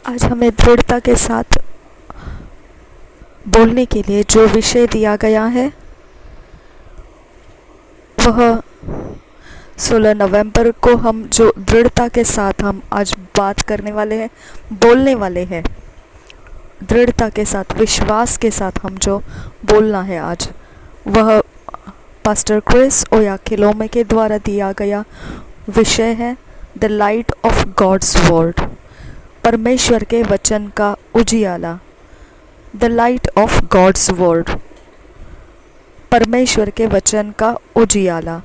आज हमें दृढ़ता के साथ बोलने के लिए जो विषय दिया गया है वह 16 नवंबर को हम जो दृढ़ता के साथ हम आज बात करने वाले हैं, बोलने वाले हैं, दृढ़ता के साथ, विश्वास के साथ हम जो बोलना है आज, वह पास्टर क्रिस ओयाखिलोमे के द्वारा दिया गया विषय है the light of God's word, परमेश्वर के वचन का उजियाला। The light of God's word, परमेश्वर के वचन का उजियाला।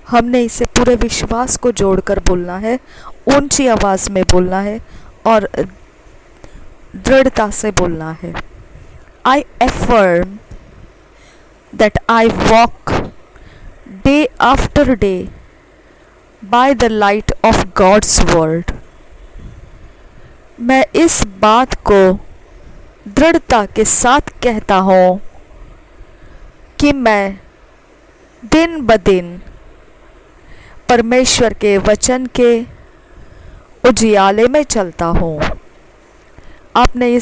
हमने इसे पूरे विश्वास को जोड़कर बोलना है, ऊंची आवाज में बोलना है और दृढ़ता से बोलना है। I affirm that I walk day after day by the light of God's word. मैं इस बात को दृढ़ता के साथ कहता हूँ कि मैं दिन ब दिन परमेश्वर के वचन के उजियाले में चलता हूँ। आपने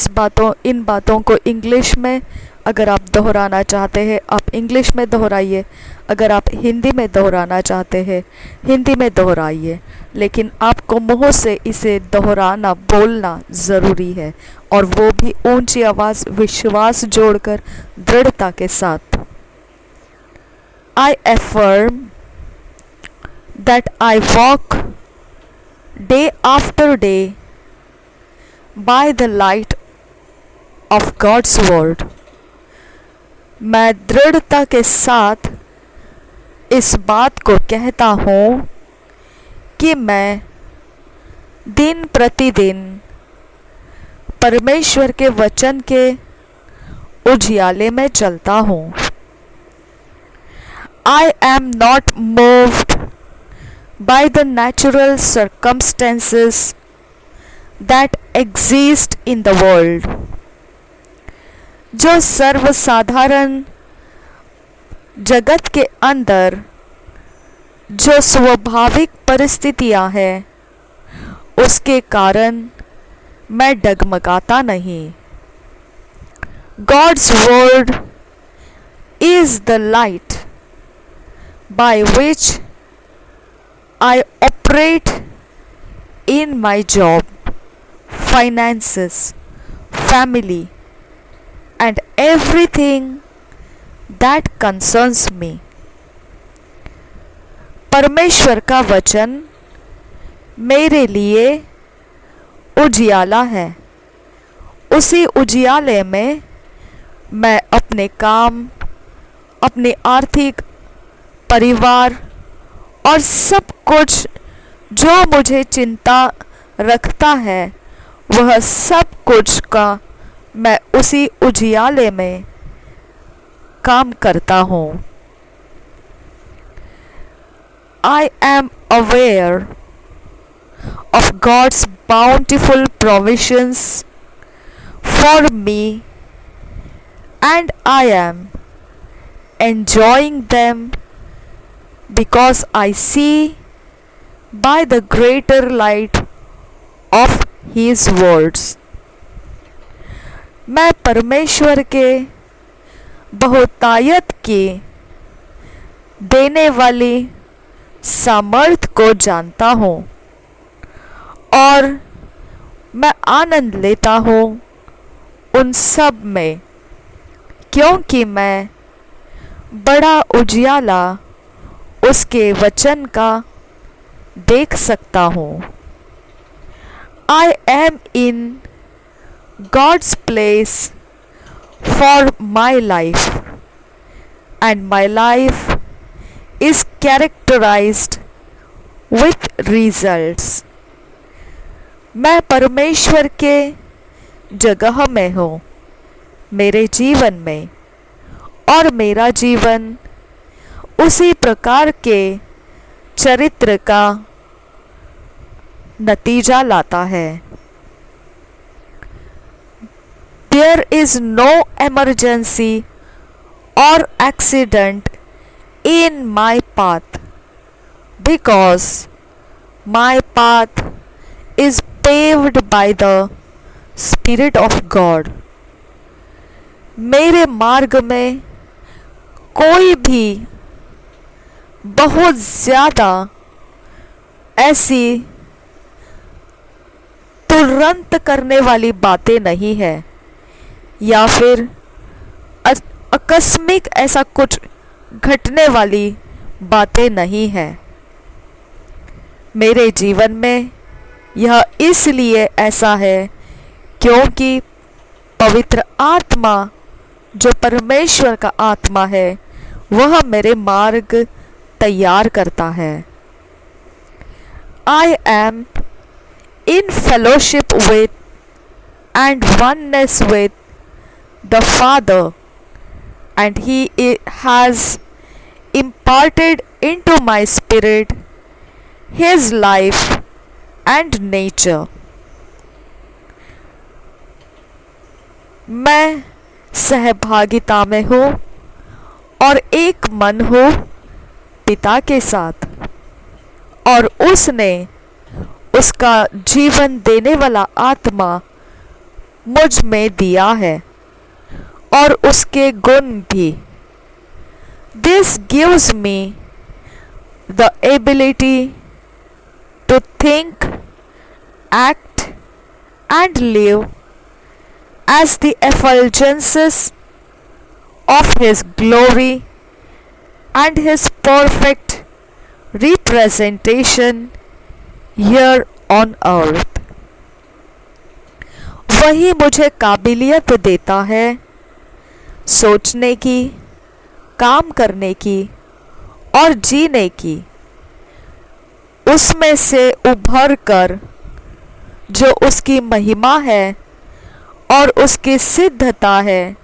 इन बातों को इंग्लिश में अगर आप दोहराना चाहते हैं, आप इंग्लिश में दोहराइए। अगर आप हिंदी में दोहराना चाहते हैं, हिंदी में दोहराइए। लेकिन आपको मुंह से इसे दोहराना, बोलना ज़रूरी है, और वो भी ऊंची आवाज़, विश्वास जोड़कर, दृढ़ता के साथ। I affirm that I walk day after day by the light of God's word. मैं दृढ़ता के साथ इस बात को कहता हूँ कि मैं दिन प्रतिदिन परमेश्वर के वचन के उजियाले में चलता हूँ। I am not moved by the natural circumstances that exist in the world। जो सर्वसाधारण जगत के अंदर जो स्वाभाविक परिस्थितियां हैं, उसके कारण मैं डगमगाता नहीं। God's word is the light by which I operate in my job, finances, family, and everything that concerns me। परमेश्वर का वचन मेरे लिए उजियाला है। उसी उजियाले में मैं अपने काम, अपने आर्थिक, परिवार और सब कुछ जो मुझे चिंता रखता है, वह सब कुछ का मैं उसी उजियाले में काम करता हूँ। I am aware of God's bountiful provisions for me, and I am enjoying them because I see by the greater light of His words। मैं परमेश्वर के बहुतायत की देने वाली सामर्थ को जानता हूँ, और मैं आनंद लेता हूँ उन सब में, क्योंकि मैं बड़ा उजियाला उसके वचन का देख सकता हूँ। I am in God's place for my life, and my life is characterized with results। मैं परमेश्वर के जगह में हूँ मेरे जीवन में, और मेरा जीवन उसी प्रकार के चरित्र का नतीजा लाता है। There is no emergency or accident in my path, because my path is paved by the spirit of God. मेरे मार्ग में कोई भी बहुत ज़्यादा ऐसी तुरंत करने वाली बातें नहीं है, या फिर आकस्मिक ऐसा कुछ घटने वाली बातें नहीं है। मेरे जीवन में यह इसलिए ऐसा है क्योंकि पवित्र आत्मा, जो परमेश्वर का आत्मा है, वह मेरे मार्ग तैयार करता है। I am in fellowship with and oneness with the Father, and He has imparted into my spirit His life and nature. मैं सहभागिता में हूँ और एक मन हूँ पिता के साथ, और उसने उसका जीवन देने वाला आत्मा मुझ में दिया है, और उसके गुण भी। This gives me the ability to think, act, and live as the effulgences of His glory and His perfect representation here on earth. वही मुझे काबिलियत देता है सोचने की, काम करने की और जीने की, उसमें से उभर कर जो उसकी महिमा है और उसकी सिद्धता है,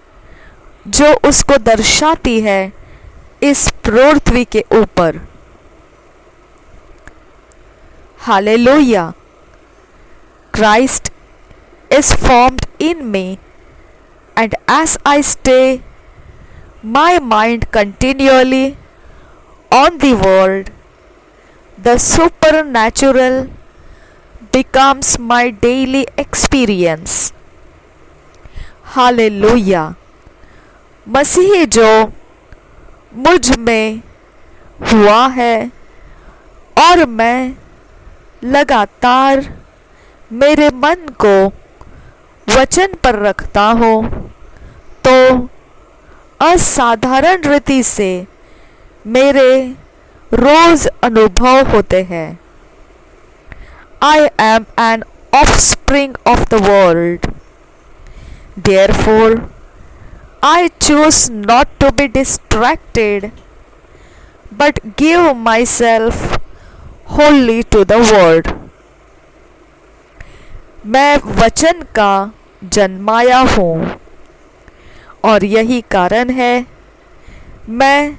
जो उसको दर्शाती है इस पृथ्वी के ऊपर। Hallelujah! Christ is formed in me, and as I stay my mind continually on the world, the supernatural becomes my daily experience. Hallelujah! मसीह जो मुझ में हुआ है और मैं लगातार मेरे मन को वचन पर रखता हूँ, तो असाधारण रीति से मेरे रोज अनुभव होते हैं। I am an offspring of the world. Therefore, I choose not to be distracted, but give myself wholly to the word. मैं वचन का जन्माया हूँ, और यही कारण है मैं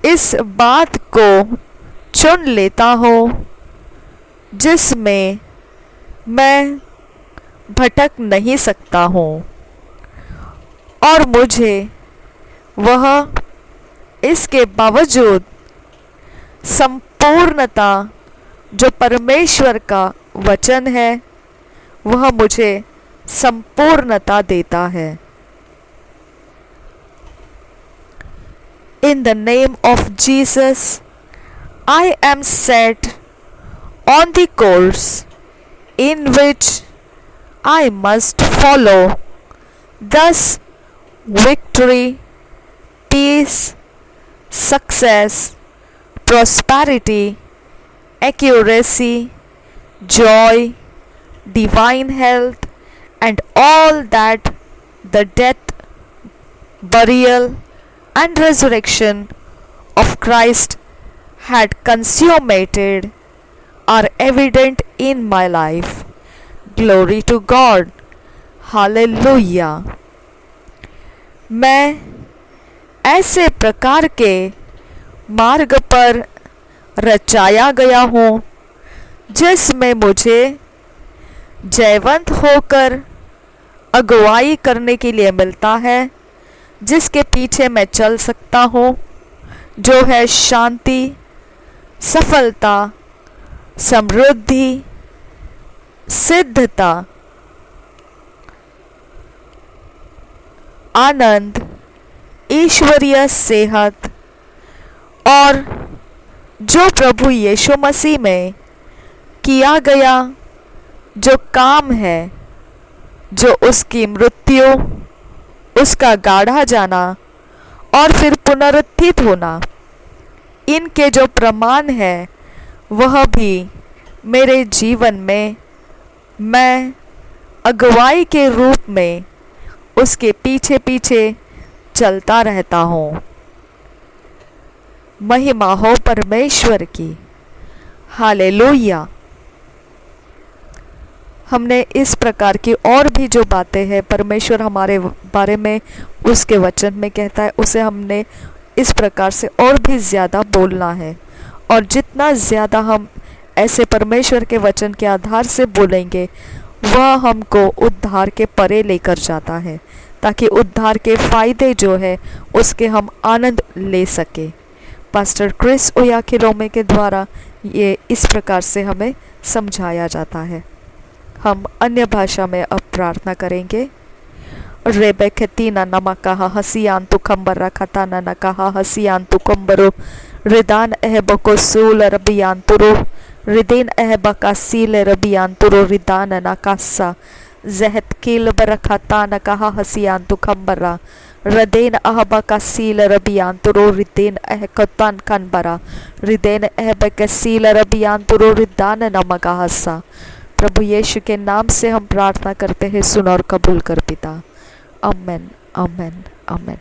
इस बात को चुन लेता हूँ जिसमें मैं भटक नहीं सकता हूँ, और मुझे वह इसके बावजूद संपूर्णता जो परमेश्वर का वचन है, वह मुझे संपूर्णता देता है। In the name of Jesus, I am set on the course in which I must follow. Thus, victory, peace, success, prosperity, accuracy, joy, divine health, and all that the death, burial, and resurrection of Christ had consummated are evident in my life. Glory to God. Hallelujah. मैं ऐसे प्रकार के मार्ग पर रचाया गया हूँ जिसमें मुझे जयवंत होकर अगुवाई करने के लिए मिलता है, जिसके पीछे मैं चल सकता हूँ, जो है शांति, सफलता, समृद्धि, सिद्धता आनंद, ईश्वरीय सेहत और जो प्रभु यीशु मसीह में किया गया जो काम है, जो उसकी मृत्यु, उसका गाढ़ा जाना और फिर पुनरुत्थित होना, इनके जो प्रमाण है वह भी मेरे जीवन में मैं अगुवाई के रूप में उसके पीछे पीछे चलता रहता हूँ। महिमा हो परमेश्वर की। हालेलुया। हमने इस प्रकार की और भी जो बातें हैं परमेश्वर हमारे बारे में उसके वचन में कहता है, उसे हमने इस प्रकार से और भी ज़्यादा बोलना है। और जितना ज़्यादा हम ऐसे परमेश्वर के वचन के आधार से बोलेंगे वह हमको उद्धार के परे लेकर जाता है, ताकि उद्धार के फ़ायदे जो है उसके हम आनंद ले सके। पास्टर क्रिस ओयाखिलोमे के द्वारा ये इस प्रकार से हमें समझाया जाता है। हम अन्य भाषा में अब प्रार्थना करेंगे। रेबेखेतीना नमकाहा हसियांतु खंबरा खताना नकाहा हसियांतु कंबरो रिदान एहबको सूल रबियांतुरो रिदेन एहबका सील रबियांतुरो रिदान नकासा जहत कील बरखता नकाहा हसियांतु खंबरा रदेन अहबका सील रबियांतुरो रिदेन एहकतान खंबरा रिदेन एहबका सील रबियांतुरो रिदान नमकाहसा। प्रभु यीशु के नाम से हम प्रार्थना करते हैं, सुन और कबूल कर पिता। आमेन, आमेन, आमेन।